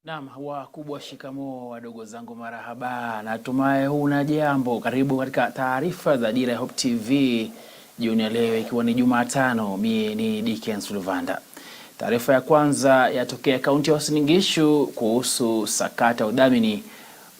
Naam, wakubwa shikamoo, wadogo zangu marahaba. Natumai huna jambo. Karibu katika taarifa za Dira Hope TV jioni ya leo, ikiwa ni Jumatano. Mimi ni Dickens Luvanda. Taarifa ya kwanza yatokea kaunti ya Uasin Gishu kuhusu sakata udhamini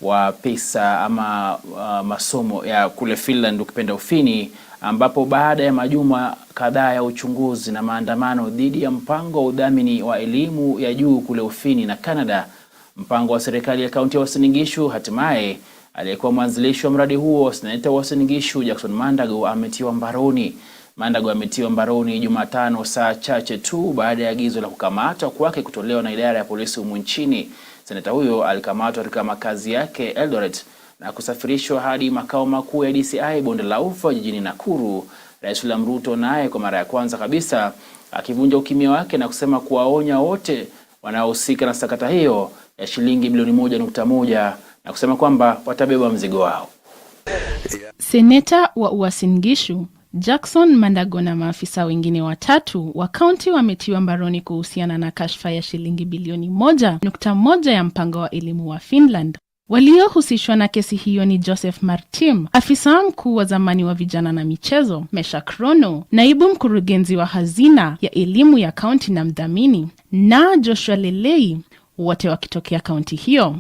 wa pesa ama masomo ya kule Finland, ukipenda Ufini, ambapo baada ya majuma kadhaa ya uchunguzi na maandamano dhidi ya mpango wa udhamini wa elimu ya juu kule Ufini na Canada, mpango wa serikali ya kaunti ya Uasin Gishu, hatimaye aliyekuwa mwanzilishi wa mradi huo, seneta wa Uasin Gishu Jackson Mandago, ametiwa mbaroni. Mandago ametiwa mbaroni Jumatano, saa chache tu baada ya agizo la kukamatwa kwake kutolewa na idara ya polisi humu nchini. Seneta huyo alikamatwa katika makazi yake Eldoret na kusafirishwa hadi makao makuu ya DCI Bonde la Ufa jijini Nakuru. Rais RUTO naye kwa mara ya kwanza kabisa akivunja ukimya wake na kusema kuwaonya wote wanaohusika na sakata hiyo ya shilingi bilioni 1.1 na kusema kwamba watabeba mzigo wao. Seneta wa Uasin Gishu Jackson Mandago na maafisa wengine watatu wa kaunti wametiwa mbaroni kuhusiana na kashfa ya shilingi bilioni 1.1 ya mpango wa elimu wa Finland. Waliohusishwa na kesi hiyo ni Joseph Martim, afisa mkuu wa zamani wa vijana na michezo, Mesha Krono, naibu mkurugenzi wa hazina ya elimu ya kaunti na mdhamini, na Joshua Lelei, wote wakitokea kaunti hiyo.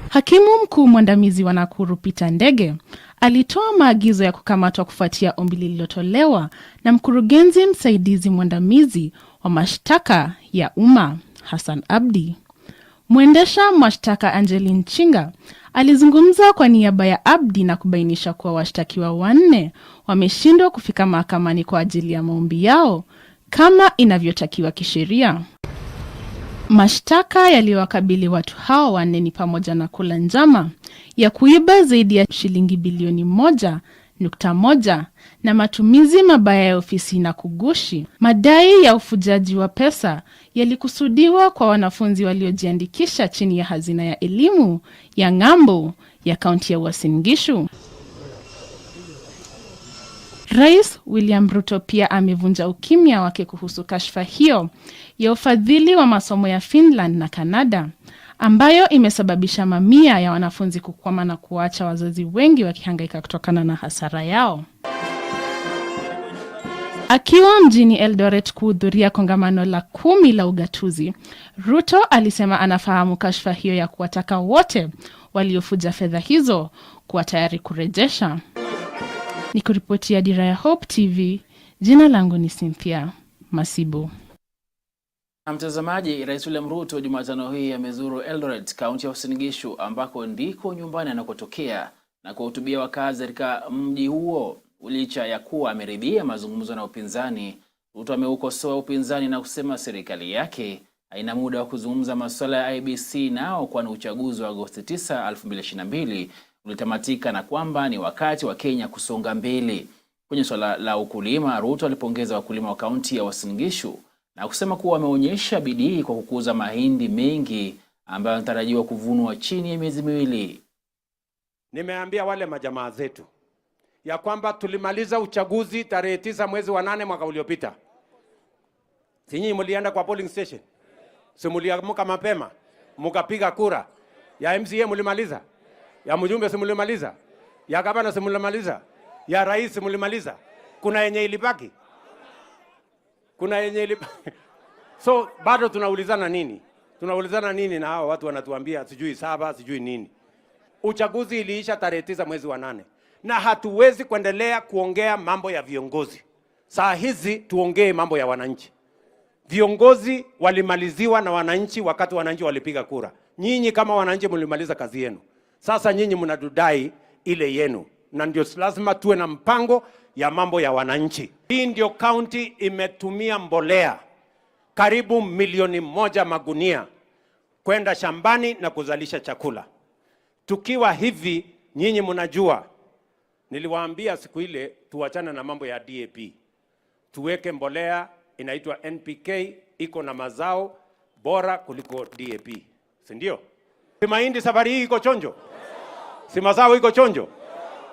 Hakimu mkuu mwandamizi wa Nakuru Peter Ndege alitoa maagizo ya kukamatwa kufuatia ombi lililotolewa na mkurugenzi msaidizi mwandamizi wa mashtaka ya umma Hassan Abdi. Mwendesha mashtaka Angeline Chinga alizungumza kwa niaba ya Abdi na kubainisha kuwa washtakiwa 4 wameshindwa kufika mahakamani kwa ajili ya maombi yao kama inavyotakiwa kisheria. Mashtaka yaliyowakabili watu hao 4 ni pamoja na kula njama ya kuiba zaidi ya shilingi bilioni 1.1 na matumizi mabaya ya ofisi na kugushi. Madai ya ufujaji wa pesa yalikusudiwa kwa wanafunzi waliojiandikisha chini ya hazina ya elimu ya ng'ambo ya kaunti ya Uasin Gishu. Rais William Ruto pia amevunja ukimya wake kuhusu kashfa hiyo ya ufadhili wa masomo ya Finland na Canada, ambayo imesababisha mamia ya wanafunzi kukwama na kuacha wazazi wengi wakihangaika kutokana na hasara yao. Akiwa mjini Eldoret kuhudhuria kongamano la 10 la ugatuzi, Ruto alisema anafahamu kashfa hiyo ya kuwataka wote waliofuja fedha hizo kuwa tayari kurejesha. Nikuripotia Dira ya Hope TV, jina langu ni Cynthia Masibo. Mtazamaji, Rais RUTO Jumatano hii amezuru Eldoret, kaunti ya Uasin Gishu, ambako ndiko nyumbani anakotokea, na kuhutubia wakazi katika mji huo. Licha ya kuwa ameridhia mazungumzo na upinzani, Ruto ameukosoa upinzani na kusema serikali yake haina muda wa kuzungumza masuala ya IEBC nao, kwani uchaguzi wa Agosti 9, 2022 ulitamatika na kwamba ni wakati wa Kenya kusonga mbele. Kwenye swala la ukulima, Ruto alipongeza wakulima wa kaunti ya Uasin Gishu na kusema kuwa wameonyesha bidii kwa kukuza mahindi mengi ambayo yanatarajiwa kuvunwa chini ya miezi miwili. Nimeambia wale majamaa zetu ya kwamba tulimaliza uchaguzi tarehe 9 mwezi wa 8 mwaka uliopita. Sinyi mlienda kwa polling station? Si mliamka mapema mkapiga kura? Ya MCA mlimaliza? Ya mjumbe si mlimaliza? Ya gavana si mlimaliza? Ya rais si mlimaliza? Kuna yenye ilibaki? Kuna yenye ilibaki? So bado tunaulizana nini? Tunaulizana nini na hao watu wanatuambia sijui 7 sijui nini? Uchaguzi iliisha tarehe 9 mwezi wa 8. Na hatuwezi kuendelea kuongea mambo ya viongozi. Saa hizi tuongee mambo ya wananchi. Viongozi walimaliziwa na wananchi wakati wananchi walipiga kura. Nyinyi kama wananchi mlimaliza kazi yenu. Sasa nyinyi mnadudai ile yenu. Na ndio lazima tuwe na mpango ya mambo ya wananchi. Hii ndio county imetumia mbolea karibu milioni 1 magunia kwenda shambani na kuzalisha chakula. Tukiwa hivi, nyinyi mnajua, niliwaambia siku ile tuachane na mambo ya DAP. Tuweke mbolea inaitwa NPK, iko na mazao bora kuliko DAP. Si ndio? Si mahindi safari hii iko chonjo? Si mazao iko chonjo?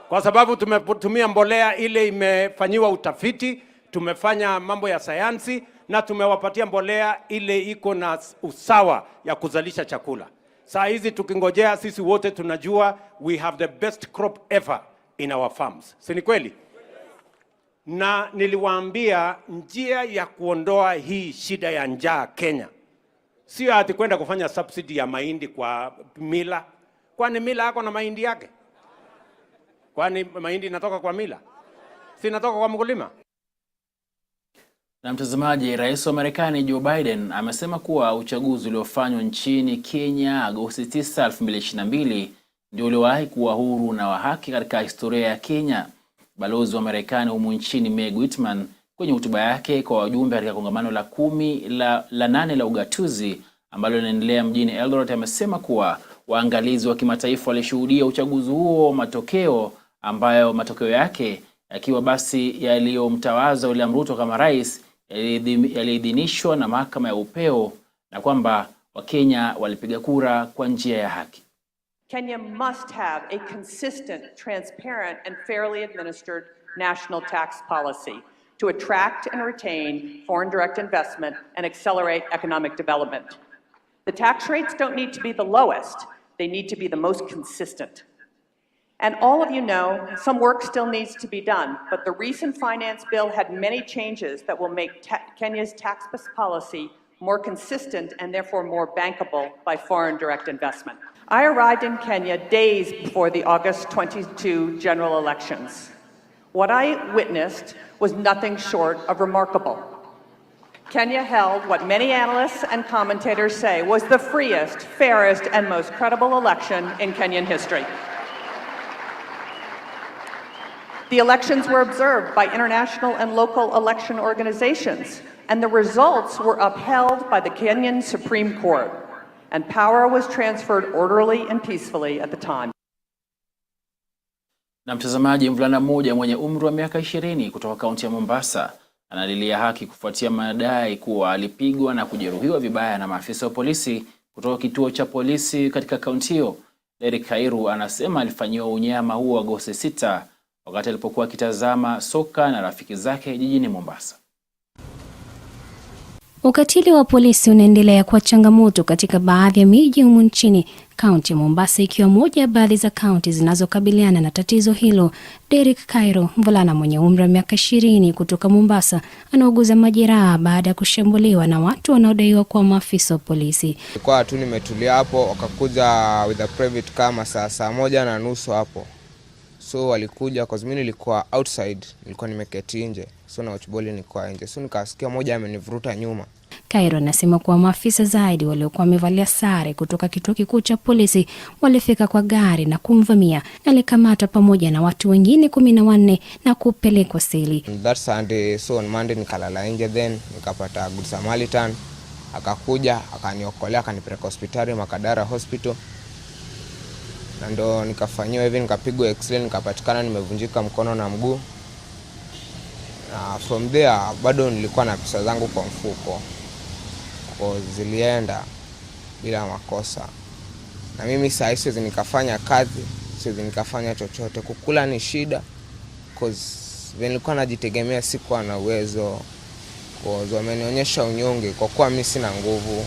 Kwa sababu tumetumia mbolea ile imefanyiwa utafiti, tumefanya mambo ya sayansi na tumewapatia mbolea ile iko na usawa ya kuzalisha chakula. Saa hizi tukingojea, sisi wote tunajua we have the best crop ever in our farms. Si ni kweli? Na niliwaambia njia ya kuondoa hii shida ya njaa Kenya sio ati kwenda kufanya subsidy ya mahindi kwa mila. Kwani mila yako na mahindi yake? Kwani mahindi inatoka kwa mila? Si inatoka kwa mkulima? Na mtazamaji, Rais wa Marekani Joe Biden amesema kuwa uchaguzi uliofanywa nchini Kenya Agosti 9, 2022 ndio uliowahi kuwa huru na wa haki katika historia ya Kenya. Balozi wa Marekani humu nchini Meg Whitman kwenye hotuba yake kwa wajumbe katika kongamano la 8 la ugatuzi ambalo linaendelea mjini Eldoret amesema kuwa waangalizi wa kimataifa walishuhudia uchaguzi huo, ambayo matokeo yake yakiwa basi yaliyomtawaza William RUTO kama rais yaliidhinishwa na mahakama ya upeo na kwamba Wakenya walipiga kura kwa njia ya haki. Kenya must have a consistent, transparent and fairly administered national tax policy to attract and retain foreign direct investment and accelerate economic development. The tax rates don't need to be the lowest, they need to be the most consistent. And all of you know, some work still needs to be done, but the recent finance bill had many changes that will make Kenya's tax policy more consistent and therefore more bankable by foreign direct investment. I arrived in Kenya days before the August 22 general elections. What I witnessed was nothing short of remarkable. Kenya held what many analysts and commentators say was the freest, fairest, and most credible election in Kenyan history. The elections were observed by international and local election organizations, and the results were upheld by the Kenyan Supreme Court, and power was transferred orderly and peacefully at the time. Na mtazamaji, mvulana mmoja mwenye umri wa miaka 20 kutoka kaunti ya Mombasa analilia haki kufuatia madai kuwa alipigwa na kujeruhiwa vibaya na maafisa wa polisi kutoka kituo cha polisi katika kaunti hiyo. Derek Kairu anasema alifanyiwa unyama huo Agosti 6 wakati alipokuwa akitazama soka na rafiki zake jijini Mombasa. Ukatili wa polisi unaendelea kuwa changamoto katika baadhi ya miji humu nchini, kaunti ya Mombasa ikiwa moja ya baadhi za kaunti zinazokabiliana na tatizo hilo. Derek Kairu, mvulana mwenye umri wa miaka 20 kutoka Mombasa, anauguza majeraha baada ya kushambuliwa na watu wanaodaiwa kuwa maafisa wa polisi. Kwa tu nimetulia hapo, wakakuja with a private car saa 1:30 hapo. So walikuja kwa mimi nilikuwa outside, nilikuwa nimeketi nje. So na watchball nilikuwa nje. So nikasikia mmoja amenivuruta nyuma. Kairu anasema kuwa maafisa zaidi waliokuwa wamevalia sare kutoka kituo kikuu cha polisi walifika kwa gari na kumvamia. Alikamata pamoja na watu wengine 14 na kupelekwa seli. That Sunday, so on Monday nikalala nje, then nikapata Good Samaritan akakuja akaniokolea akanipeleka hospitali Makadara Hospital. Na ndo nikafanyiwa hivi, nikapigwa x-ray, nikapatikana nimevunjika mkono na mguu. Na from there bado nilikuwa na pesa zangu kwa mfuko, kwa zilienda bila makosa. Na mimi saa hizo siwezi nikafanya kazi, siwezi nikafanya chochote. Kukula ni shida cause nilikuwa najitegemea, sikuwa na uwezo. Cause wamenionyesha unyonge kwa kuwa mimi sina nguvu.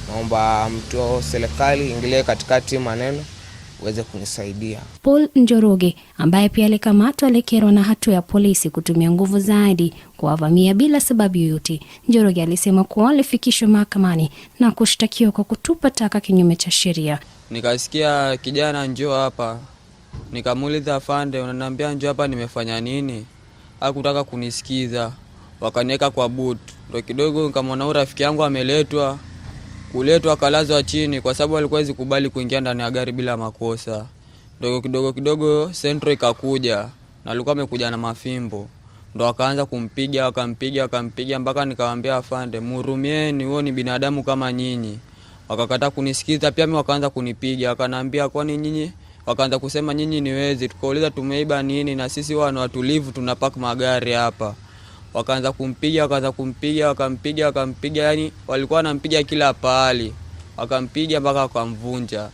Naomba mtu serikali ingilie katikati maneno uweze kunisaidia. Paul Njoroge ambaye pia alikamatwa alikerwa na hatua ya polisi kutumia nguvu zaidi kuwavamia bila sababu yoyote. Njoroge alisema kuwa alifikishwa mahakamani na kushtakiwa kwa kutupa taka kinyume cha sheria. Nikasikia kijana njoo hapa, nikamuuliza afande, unaniambia njoo hapa nimefanya nini? Hakutaka kunisikiza, wakaniweka kwa boot. Ndio kidogo nikamwona rafiki yangu ameletwa, kuletwa kalazwa chini kwa sababu alikuwa zikubali kuingia ndani ya gari bila makosa. Ndio kidogo Centro ikakuja na alikuwa amekuja na mafimbo. Ndio akaanza kumpiga, akampiga mpaka nikamwambia afande, muhurumieni, huo ni binadamu kama nyinyi. Wakakataa kunisikiza, pia mimi wakaanza kunipiga, akaniambia kwani nyinyi, wakaanza kusema nyinyi ni wezi. Tukauliza tumeiba nini, na sisi wana watulivu tunapaka magari hapa. Wakaanza kumpiga, wakampiga, yani walikuwa wanampiga kila pahali. Wakampiga mpaka wakamvunja.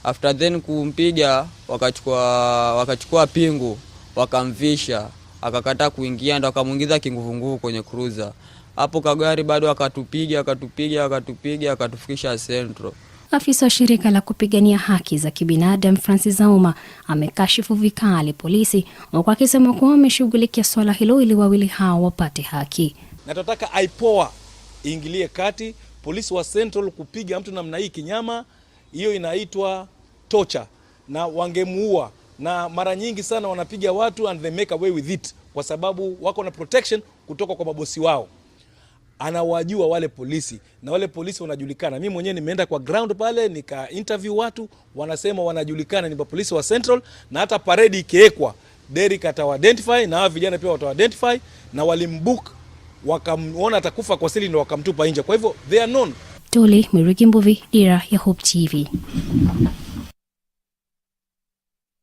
After then kumpiga, wakachukua pingu, wakamvisha, akakataa kuingia, ndo akamuingiza kinguvu kwenye cruiser. Hapo kagari bado akatupiga akatufikisha Central. Afisa wa shirika la kupigania haki za kibinadamu Francis Auma amekashifu vikali polisi huku akisema kuwa wameshughulikia swala hilo ili wawili hao wapate haki. Na tunataka IPOA ingilie kati. Polisi wa Central kupiga mtu namna hii kinyama, hiyo inaitwa torture na wangemuua. Na mara nyingi sana wanapiga watu and they make away with it kwa sababu wako na protection kutoka kwa mabosi wao. Anawajua wale polisi na wale polisi wanajulikana. Mimi mwenyewe nimeenda kwa ground pale nika interview watu, wanasema wanajulikana ni polisi wa Central, na hata parade ikiwekwa Derek atawa-identify na hao vijana pia watawa-identify, na walimbook wakamuona atakufa kwa siri ndio wakamtupa nje. Kwa hivyo they are known. Tuli Miriki Mbuvi, Dira ya Hope TV.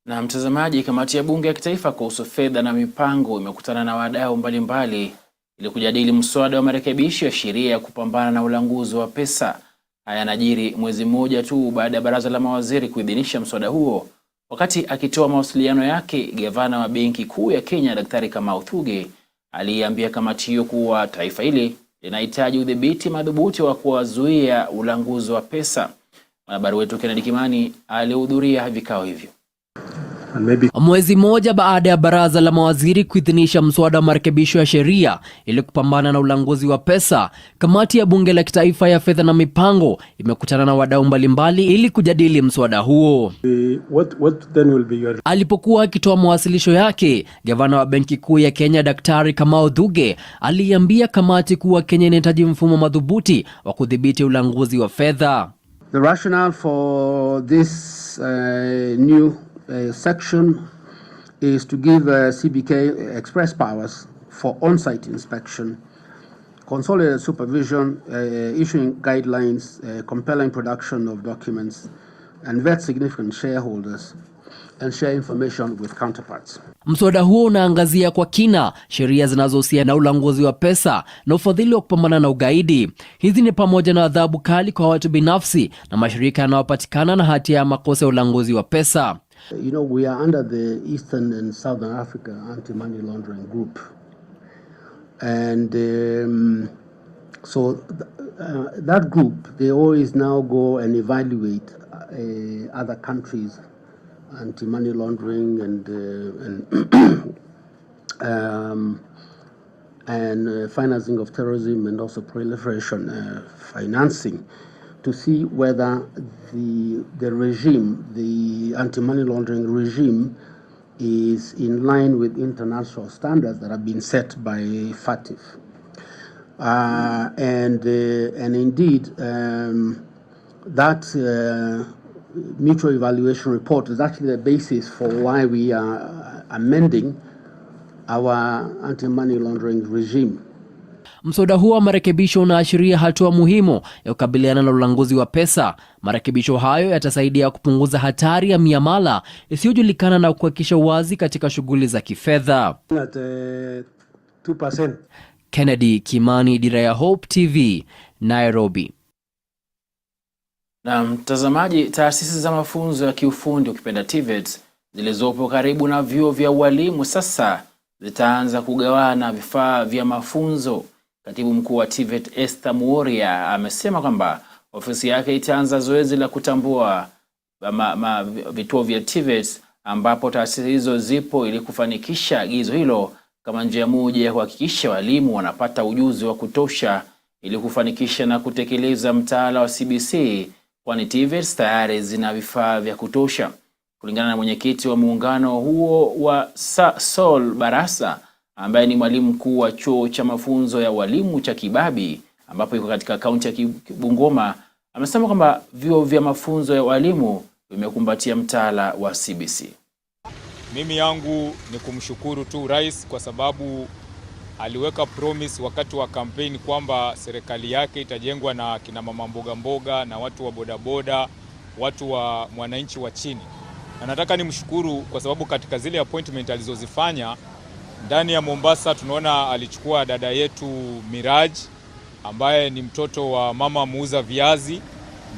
Na mtazamaji, kamati ya bunge ya kitaifa kuhusu fedha na mipango imekutana na wadau mbalimbali ili kujadili mswada wa marekebisho ya sheria ya kupambana na ulanguzi wa pesa. Haya yanajiri mwezi mmoja tu baada ya baraza la mawaziri kuidhinisha mswada huo. Wakati akitoa mawasiliano yake, gavana wa Benki Kuu ya Kenya Daktari Kamau Thuge aliambia kamati hiyo kuwa taifa hili linahitaji udhibiti madhubuti wa kuwazuia ulanguzi wa pesa. Mwanahabari wetu Kennedy Kimani alihudhuria vikao hivyo. Mwezi mmoja baada ya baraza la mawaziri kuidhinisha mswada wa marekebisho ya sheria ili kupambana na ulanguzi wa pesa, kamati ya bunge la kitaifa ya fedha na mipango imekutana na wadau mbalimbali ili kujadili mswada huo. Alipokuwa akitoa mawasilisho yake, gavana wa Benki Kuu ya Kenya Daktari Kamau Thuge aliambia kamati kuwa Kenya inahitaji mfumo madhubuti wa kudhibiti ulanguzi wa fedha. The rationale for this new section is to give CBK express powers for on-site inspection, consolidated supervision, issuing guidelines, compelling production of documents, and vet significant shareholders and share information with counterparts. Mswada huo unaangazia kwa kina sheria zinazohusiana na ulanguzi wa pesa na ufadhili wa kupambana na ugaidi. Hizi ni pamoja na adhabu kali kwa watu binafsi na mashirika yanayopatikana na hatia ya makosa ya ulanguzi wa pesa. You know, we are under the Eastern and Southern Africa Anti-Money Laundering Group. And so that group, they always now go and evaluate other countries' anti-money laundering and financing of terrorism and also proliferation financing, to see whether the regime, the anti-money laundering regime, is in line with international standards that have been set by FATF. And indeed, that mutual evaluation report is actually the basis for why we are amending our anti-money laundering regime. Mswada huo wa marekebisho unaashiria hatua muhimu ya kukabiliana na ulanguzi wa pesa. Marekebisho hayo yatasaidia kupunguza hatari ya miamala isiyojulikana na kuhakikisha uwazi katika shughuli za kifedha. 2%. Kennedy Kimani, Dira ya Hope TV, Nairobi. Na mtazamaji, taasisi za mafunzo ya kiufundi ukipenda TVET zilizopo karibu na vyuo vya ualimu sasa zitaanza kugawana vifaa vya mafunzo. Katibu mkuu wa TVET Esther Muoria amesema kwamba ofisi yake itaanza zoezi la kutambua vituo vya TVET ambapo taasisi hizo zipo ili kufanikisha agizo hilo kama njia moja ya kuhakikisha walimu wanapata ujuzi wa kutosha ili kufanikisha na kutekeleza mtaala wa CBC, kwani TVET tayari zina vifaa vya kutosha. Kulingana na mwenyekiti wa muungano huo wa Sol Barasa, ambaye ni mwalimu mkuu wa chuo cha mafunzo ya walimu cha Kibabi ambapo yuko katika kaunti ya Bungoma, amesema kwamba vyuo vya mafunzo ya walimu vimekumbatia mtaala wa CBC. Mimi yangu ni kumshukuru tu Rais kwa sababu aliweka promise wakati wa kampeni kwamba serikali yake itajengwa na kina mama mboga mboga na watu wa bodaboda, watu wa mwananchi wa chini. Na nataka nimshukuru kwa sababu katika zile appointment alizozifanya ndani ya Mombasa, tunaona alichukua dada yetu Miraj ambaye ni mtoto wa mama muuza viazi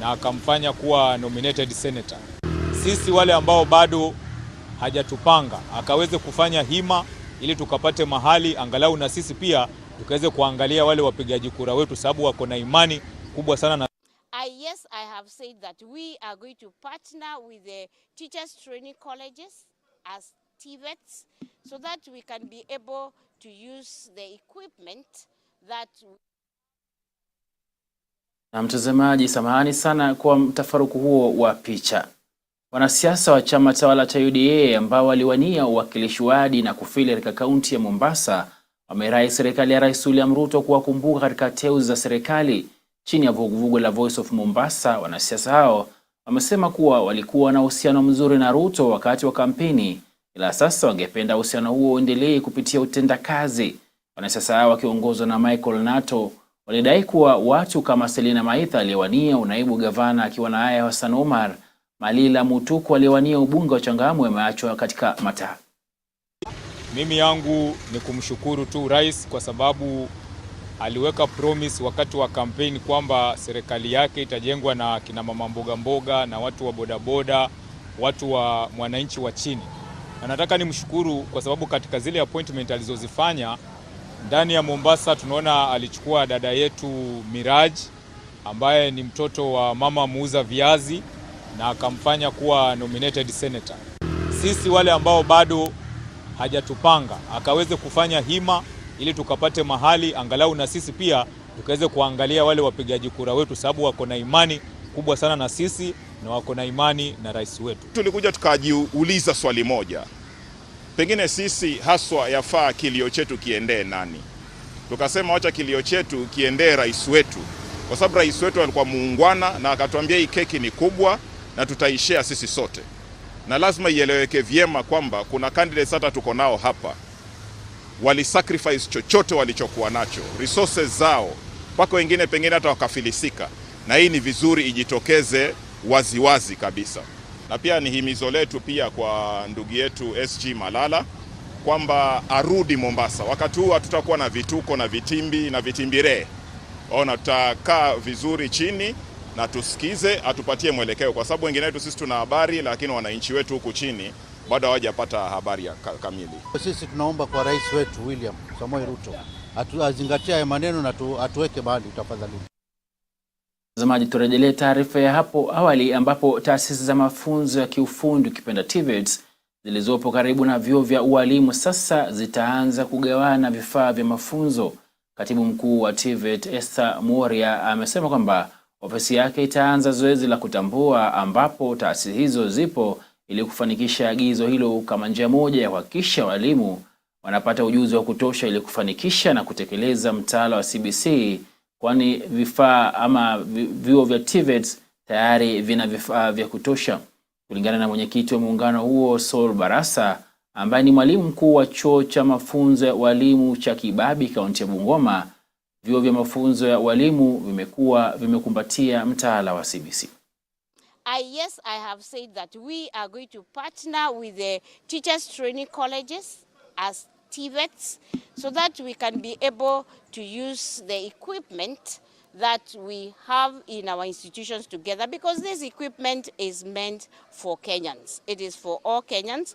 na akamfanya kuwa nominated senator. Sisi wale ambao bado hajatupanga akaweze kufanya hima ili tukapate mahali angalau na sisi pia tukaweze kuangalia wale wapigaji kura wetu, sababu wako na imani kubwa sana na Yes, I have said that we are going to partner with the teachers training colleges as TVETs so that we can be able to use the equipment that. Na mtazamaji, samahani sana kwa mtafaruku huo wa picha. Wanasiasa wa chama tawala cha UDA ambao waliwania uwakilishi wadi na kufili katika kaunti ya Mombasa wamerai serikali ya Rais William Ruto kuwakumbuka katika teuzi za serikali. Chini ya vuguvugu la Voice of Mombasa, wanasiasa hao wamesema kuwa walikuwa na uhusiano mzuri na Ruto wakati wa kampeni, ila sasa wangependa uhusiano huo uendelee kupitia utendakazi. Wanasiasa hao wakiongozwa na Michael Nato walidai kuwa watu kama Selina Maitha aliyewania unaibu gavana akiwa na Aya Hassan Omar, Malila Mutuku aliyewania ubunge wa Changamwe wameachwa katika mataa. Mimi yangu ni kumshukuru tu rais kwa sababu aliweka promise wakati wa kampeni kwamba serikali yake itajengwa na kina mama mboga mboga na watu wa bodaboda, watu wa mwananchi wa chini. Na nataka nimshukuru kwa sababu katika zile appointment alizozifanya ndani ya Mombasa tunaona alichukua dada yetu Miraj ambaye ni mtoto wa mama muuza viazi na akamfanya kuwa nominated senator. Sisi wale ambao bado hajatupanga akaweze kufanya hima ili tukapate mahali angalau na sisi pia tukaweze kuangalia wale wapigaji kura wetu, sababu wako na imani kubwa sana na sisi na wako na imani na rais wetu. Tulikuja tukajiuliza swali moja, pengine sisi haswa yafaa kilio chetu kiendee nani? Tukasema wacha kilio chetu kiendee rais wetu, kwa sababu rais wetu alikuwa muungwana na akatuambia hii keki ni kubwa na tutaishare sisi sote. Na lazima ieleweke vyema kwamba kuna candidates hata tuko nao hapa wali sacrifice chochote walichokuwa nacho, resources zao, mpaka wengine pengine hata wakafilisika, na hii ni vizuri ijitokeze waziwazi kabisa. Na pia ni himizo letu pia kwa ndugu yetu SG Malala kwamba arudi Mombasa. Wakati huu hatutakuwa na vituko na vitimbi na vitimbire. Ona, tutakaa vizuri chini na tusikize, atupatie mwelekeo, kwa sababu wengine wetu sisi tuna habari lakini wananchi wetu huku chini bado hawajapata habari ya kamili. Sisi tunaomba kwa rais wetu William Samoei Ruto azingatie haya maneno na atuweke mahali tafadhali. Mtazamaji, turejelee taarifa ya hapo awali ambapo taasisi za mafunzo ya kiufundi ukipenda TVETs zilizopo karibu na vyuo vya ualimu sasa zitaanza kugawana vifaa vya mafunzo. Katibu mkuu wa TVET Esther Moria amesema kwamba ofisi yake itaanza zoezi la kutambua ambapo taasisi hizo zipo ili kufanikisha agizo hilo kama njia moja ya kuhakikisha walimu wanapata ujuzi wa kutosha ili kufanikisha na kutekeleza mtaala wa CBC, kwani vifaa ama vyuo vya TVET tayari vina vifaa vya kutosha. Kulingana na mwenyekiti wa muungano huo Saul Barasa ambaye ni mwalimu mkuu wa chuo cha mafunzo ya walimu cha Kibabi kaunti ya Bungoma, vyuo vya mafunzo ya walimu vimekumbatia mtaala wa CBC. Yes, I have said that we are going to partner with the teachers training colleges as TVETs so that we can be able to use the equipment that we have in our institutions together, because this equipment is meant for Kenyans. It is for all Kenyans.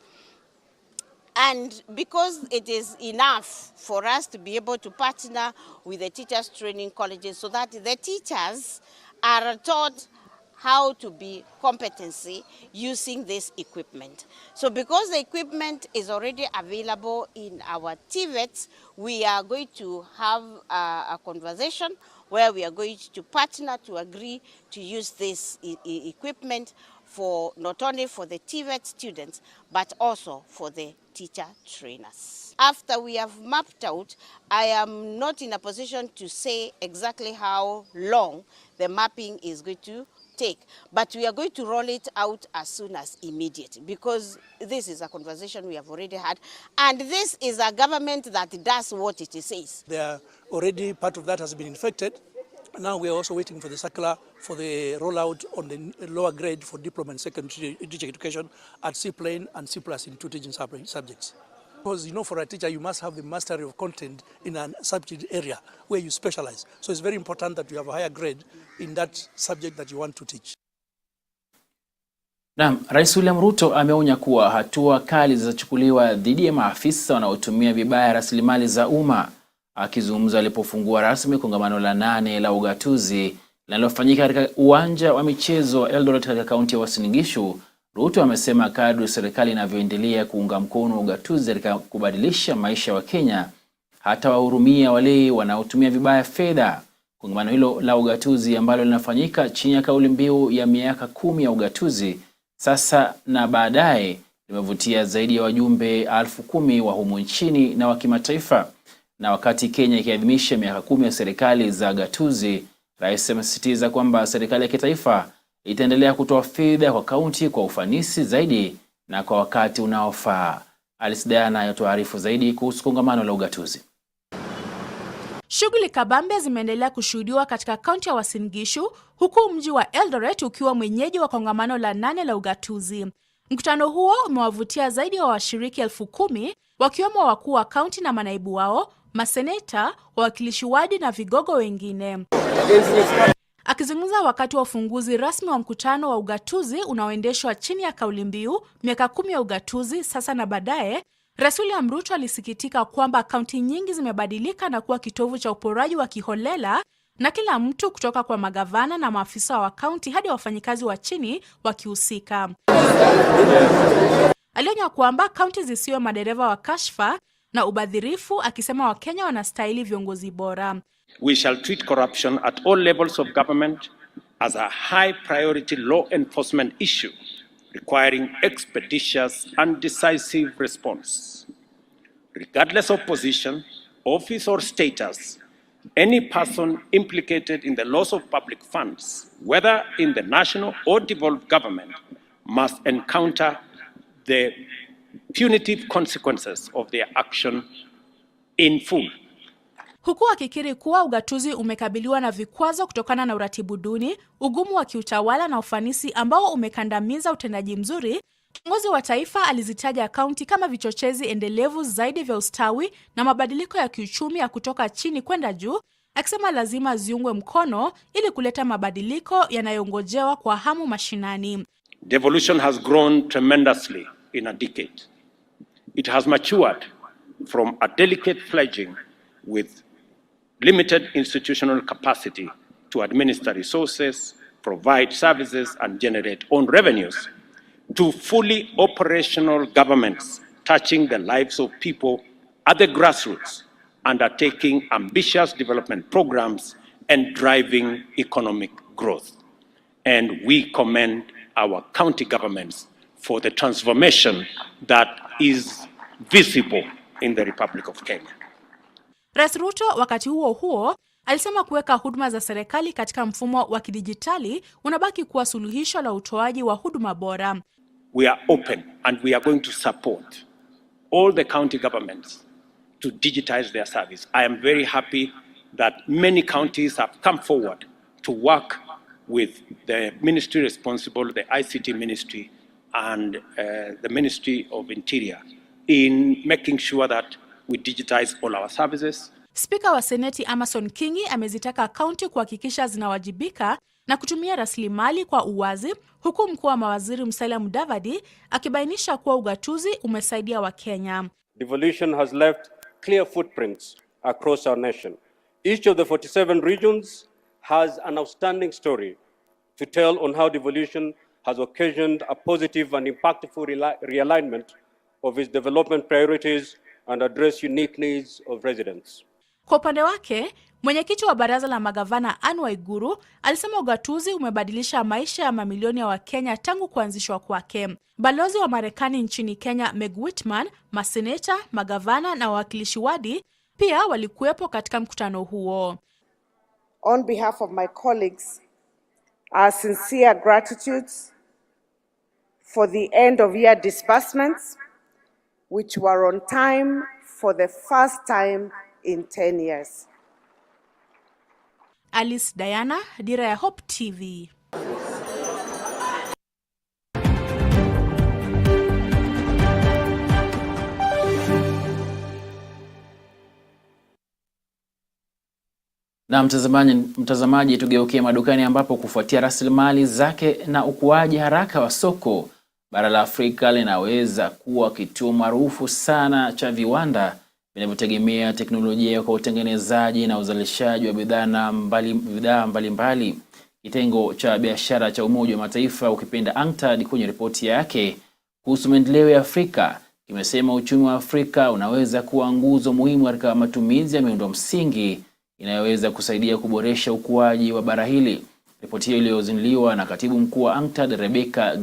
And because it is enough for us to be able to partner with the teachers training colleges so that the teachers are taught how to be competency using this equipment. So because the equipment is already available in our TVETs, we are going to have a conversation where we are going to partner to agree to use this equipment for not only for the TVET students, but also for the teacher trainers. After we have mapped out, I am not in a position to say exactly how long the mapping is going to take, but we are going to roll it out as soon as immediate, because this is a conversation we have already had, and this is a government that does what it says. They are already, part of that has been infected. Now we are also waiting for the circular for the rollout on the lower grade for diploma and secondary teacher education at C plane and C+ in 2 teaching subjects. Because you know, for a teacher you must have the mastery of content in a subject area where you specialize. So it's very important that you have a higher grade in that subject that you want to teach. Naam, Rais William Ruto ameonya kuwa hatua kali zitachukuliwa dhidi ya maafisa wanaotumia vibaya rasilimali za umma. Akizungumza alipofungua rasmi kongamano la 8 la ugatuzi linalofanyika katika uwanja wa michezo wa Eldoret katika kaunti ya Uasin Gishu, Ruto amesema kadri serikali inavyoendelea kuunga mkono ugatuzi katika kubadilisha maisha wa Kenya, hata wahurumia wale wanaotumia vibaya fedha. Kongamano hilo la ugatuzi ambalo linafanyika chini ya kauli mbiu ya miaka 10 ya ugatuzi sasa na baadaye limevutia zaidi ya wajumbe 10,000 wa humu nchini na wa kimataifa. Na wakati Kenya ikiadhimisha miaka 10 ya serikali za gatuzi, Rais amesisitiza kwamba serikali ya kitaifa itaendelea kutoa fedha kwa kaunti kwa ufanisi zaidi na kwa wakati unaofaa. Alice Diana anatuarifu zaidi kuhusu kongamano la ugatuzi. Shughuli kabambe zimeendelea kushuhudiwa katika kaunti ya Uasin Gishu, huku mji wa Eldoret ukiwa mwenyeji wa kongamano la 8 la ugatuzi. Mkutano huo umewavutia zaidi ya washiriki 10,000 wakiwemo wakuu wa kaunti na manaibu wao, maseneta, wawakilishi wadi na vigogo wengine. Akizungumza wakati wa ufunguzi rasmi wa mkutano wa ugatuzi unaoendeshwa chini ya kauli mbiu miaka 10 ya ugatuzi sasa na baadaye, Rais William Ruto alisikitika kwamba kaunti nyingi zimebadilika na kuwa kitovu cha uporaji wa kiholela, na kila mtu kutoka kwa magavana na maafisa wa kaunti hadi wafanyikazi wa chini wakihusika. Alionya kwamba kaunti zisiwe madereva wa kashfa na ubadhirifu, akisema Wakenya wanastahili viongozi bora. We shall treat corruption at all levels of government as a high priority law enforcement issue requiring expeditious and decisive response. Regardless of position, office or status, any person implicated in the loss of public funds, whether in the national or devolved government, must encounter the punitive consequences of their action in full. Huku akikiri kuwa ugatuzi umekabiliwa na vikwazo kutokana na uratibu duni, ugumu wa kiutawala na ufanisi ambao umekandamiza utendaji mzuri, kiongozi wa taifa alizitaja kaunti kama vichochezi endelevu zaidi vya ustawi na mabadiliko ya kiuchumi ya kutoka chini kwenda juu, akisema lazima ziungwe mkono ili kuleta mabadiliko yanayongojewa kwa hamu mashinani. Devolution has grown tremendously in a decade. It has matured from a delicate fledgling with limited institutional capacity to administer resources, provide services, and generate own revenues, to fully operational governments touching the lives of people at the grassroots, undertaking ambitious development programs and driving economic growth. And we commend our county governments for the transformation that is visible in the Republic of Kenya. Rais Ruto wakati huo alisema kuweka huduma za serikali katika mfumo wa kidijitali unabaki kuwa suluhisho la utoaji wa huduma bora. We are open and we are going to support all the county governments to digitize their service. I am very happy that many counties have come forward to work with the ministry responsible, the ICT ministry and the Ministry of Interior in making sure that we digitize all our services. Spika wa Seneti Amason Kingi amezitaka kaunti kuhakikisha zinawajibika na kutumia rasilimali kwa uwazi, huku mkuu wa mawaziri Musalia Mudavadi akibainisha kuwa ugatuzi umesaidia Wakenya. Devolution has left clear footprints across our nation. Each of the 47 regions has an outstanding story to tell on how devolution has occasioned a positive and impactful realignment of its development priorities and address unique needs of residents. Kwa upande wake, mwenyekiti wa baraza la magavana Anne Waiguru alisema ugatuzi umebadilisha maisha ya mamilioni ya Wakenya tangu kuanzishwa kwake. Balozi wa Marekani nchini Kenya Meg Whitman, maseneta, magavana na wawakilishi wadi pia walikuwepo katika mkutano huo. On behalf of my colleagues, our sincere gratitudes for the end of year disbursements, which were on time for the first time in 10 years. Alice Diana, Dira ya Hope TV. Na mtazamaji, tugeukie madukani ambapo kufuatia rasilimali zake na ukuaji haraka wa soko, bara la Afrika linaweza kuwa kituo maarufu sana cha viwanda vinavyotegemea teknolojia kwa utengenezaji na uzalishaji wa bidhaa mbalimbali. Kitengo cha biashara cha Umoja wa Mataifa ukipenda UNCTAD kwenye ripoti yake kuhusu maendeleo ya Afrika kimesema uchumi wa Afrika unaweza kuwa nguzo muhimu katika matumizi ya miundo msingi inayoweza kusaidia kuboresha ukuaji wa bara hili. Ripoti hiyo iliyozinduliwa na Katibu Mkuu wa UNCTAD Rebecca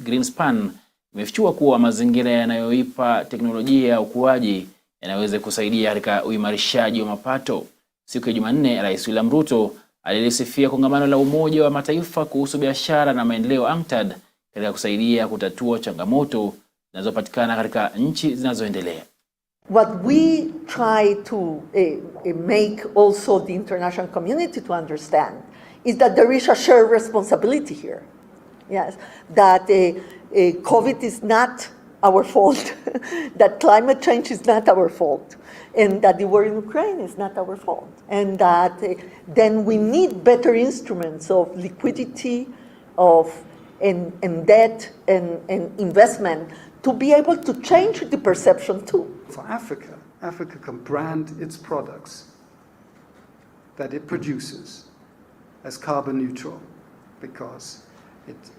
Greenspan imefichua kuwa mazingira yanayoipa teknolojia ya ukuaji yanaweza kusaidia katika uimarishaji wa mapato. Siku ya Jumanne, Rais William RUTO alilisifia kongamano la Umoja wa Mataifa kuhusu biashara na maendeleo UNCTAD katika kusaidia kutatua changamoto zinazopatikana katika nchi zinazoendelea. What we try to make also the international community to understand is that there is a shared responsibility here. Yes, that COVID is not our fault, that climate change is not our fault, and that the war in Ukraine is not our fault, and that then we need better instruments of liquidity, and debt and investment to be able to change the perception too. For Africa, Africa can brand its products that it produces as carbon neutral, because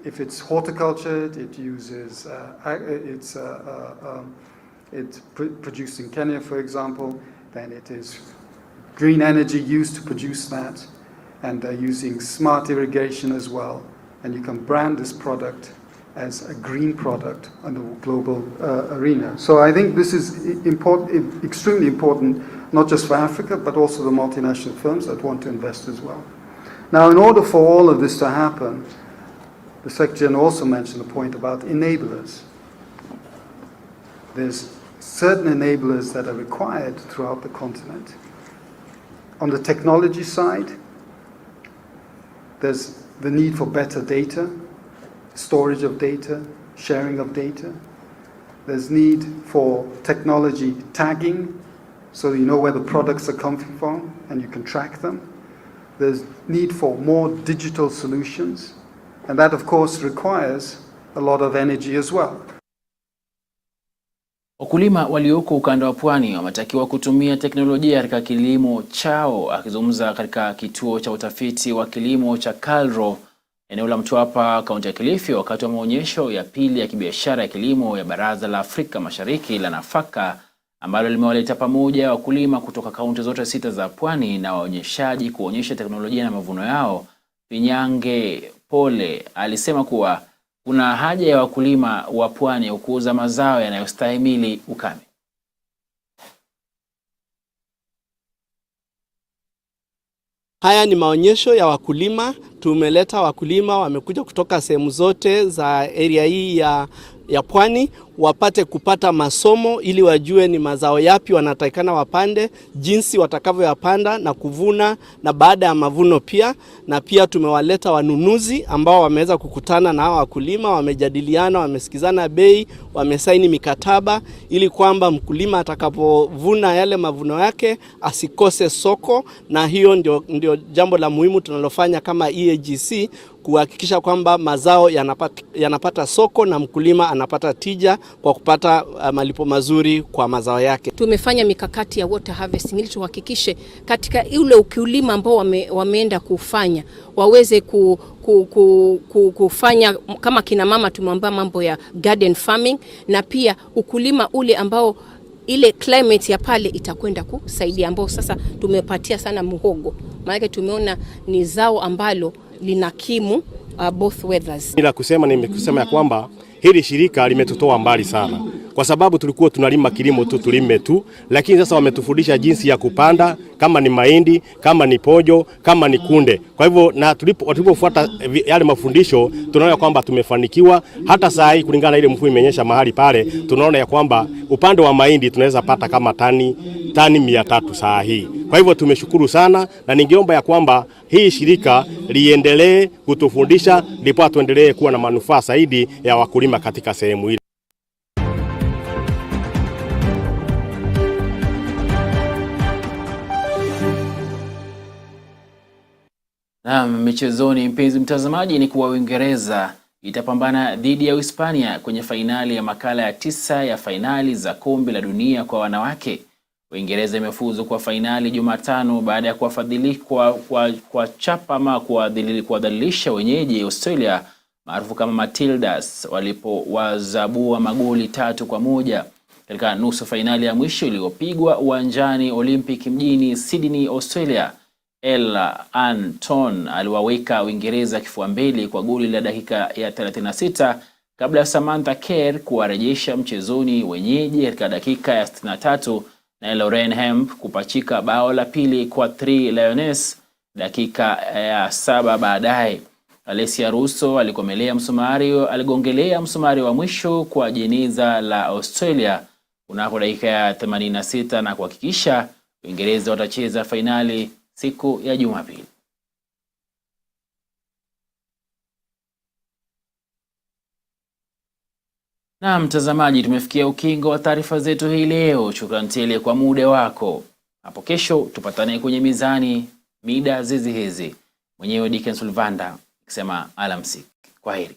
if it's horticulture, it uses it's produced in Kenya, for example, then it is green energy used to produce that, and they're using smart irrigation as well, and you can brand this product as a green product on the global arena. So I think this is important, extremely important, not just for Africa, but also the multinational firms that want to invest as well. Now, in order for all of this to happen, the Secretary also mentioned the point about enablers. There's certain enablers that are required throughout the continent. On the technology side, there's the need for better data, storage of data, sharing of data. There's need for technology tagging, so you know where the products are coming from and you can track them. There's need for more digital solutions, and that of course requires a lot of energy as well. Wakulima walioko ukanda wa pwani wametakiwa kutumia teknolojia katika kilimo chao. Akizungumza katika kituo cha utafiti wa kilimo cha Kalro eneo la Mtwapa, kaunti ya Kilifi, wakati wa maonyesho ya pili ya kibiashara ya kilimo ya Baraza la Afrika Mashariki la nafaka, ambalo limewaleta pamoja wakulima kutoka kaunti zote 6 za pwani na waonyeshaji kuonyesha teknolojia na mavuno yao. Pinyange Pole alisema kuwa kuna haja ya wakulima wa pwani kuuza mazao yanayostahimili ukame. Haya ni maonyesho ya wakulima. Tumeleta wakulima wamekuja kutoka sehemu zote za area hii ya pwani wapate kupata masomo ili wajue ni mazao yapi wanatakikana wapande, jinsi watakavyoyapanda na kuvuna, na baada ya mavuno pia. Na pia tumewaleta wanunuzi ambao wameweza kukutana na hawa wakulima, wamejadiliana, wamesikizana bei, wamesaini mikataba ili kwamba mkulima atakapovuna yale mavuno yake asikose soko. Na hiyo ndio jambo la muhimu tunalofanya kama EAGC, kuhakikisha kwamba mazao yanapata soko na mkulima anapata tija kwa kupata malipo mazuri kwa mazao yake. Tumefanya mikakati ya water harvesting ili tuhakikishe katika ule ukulima ambao wameenda kufanya waweze kufanya kama kina mama. Tumeambia mambo ya garden farming, na pia ukulima ule ambao ile climate ya pale itakwenda kusaidia, ambao sasa tumepatia sana muhogo, maana tumeona ni zao ambalo linakimu both weathers. Ila nimekusema ya kwamba hili shirika limetutoa mbali sana, kwa sababu tulikuwa tunalima kilimo tu tulime tu, lakini sasa wametufundisha jinsi ya kupanda, kama ni mahindi, kama ni pojo, kama ni kunde. Kwa hivyo na tulipofuata yale mafundisho tunaona kwamba tumefanikiwa. Hata saa hii kulingana na ile mvua imenyesha mahali pale, tunaona ya kwamba upande wa mahindi tunaweza pata kama tani 300 saa hii. Kwa hivyo tumeshukuru sana, na ningeomba ya kwamba hii shirika liendelee kutufundisha ndipo tuendelee kuwa na manufaa zaidi ya wakulima katika sehemu hii. Michezoni, mpenzi mtazamaji, ni kuwa Uingereza itapambana dhidi ya Hispania kwenye fainali ya makala ya 9 ya fainali za kombe la dunia kwa wanawake. Uingereza imefuzu kwa fainali Jumatano baada ya kwa chapa ama kuwadhalilisha wenyeji Australia maarufu kama Matildas walipowazabua magoli 3-1 katika nusu fainali ya mwisho iliyopigwa uwanjani Olympic mjini Sydney, Australia. Ella Anton aliwaweka Uingereza kifua mbele kwa goli la dakika ya 36 kabla ya Samantha Kerr kuwarejesha mchezoni wenyeji katika dakika ya 63 na Lauren Hemp kupachika bao la pili kwa Three Lions dakika ya 7 baadaye. Alessia Russo aligongelea msumari wa mwisho kwa jeneza la Australia kunako dakika ya 86 na kuhakikisha Uingereza watacheza fainali siku ya Jumapili. Na mtazamaji, tumefikia ukingo wa taarifa zetu hii leo. Shukrani tele kwa muda wako. Hapo kesho tupatane kwenye mizani mida zizi hizi. Mwenyewe Dickens Luvanda, nikisema alamsiki. Kwaheri.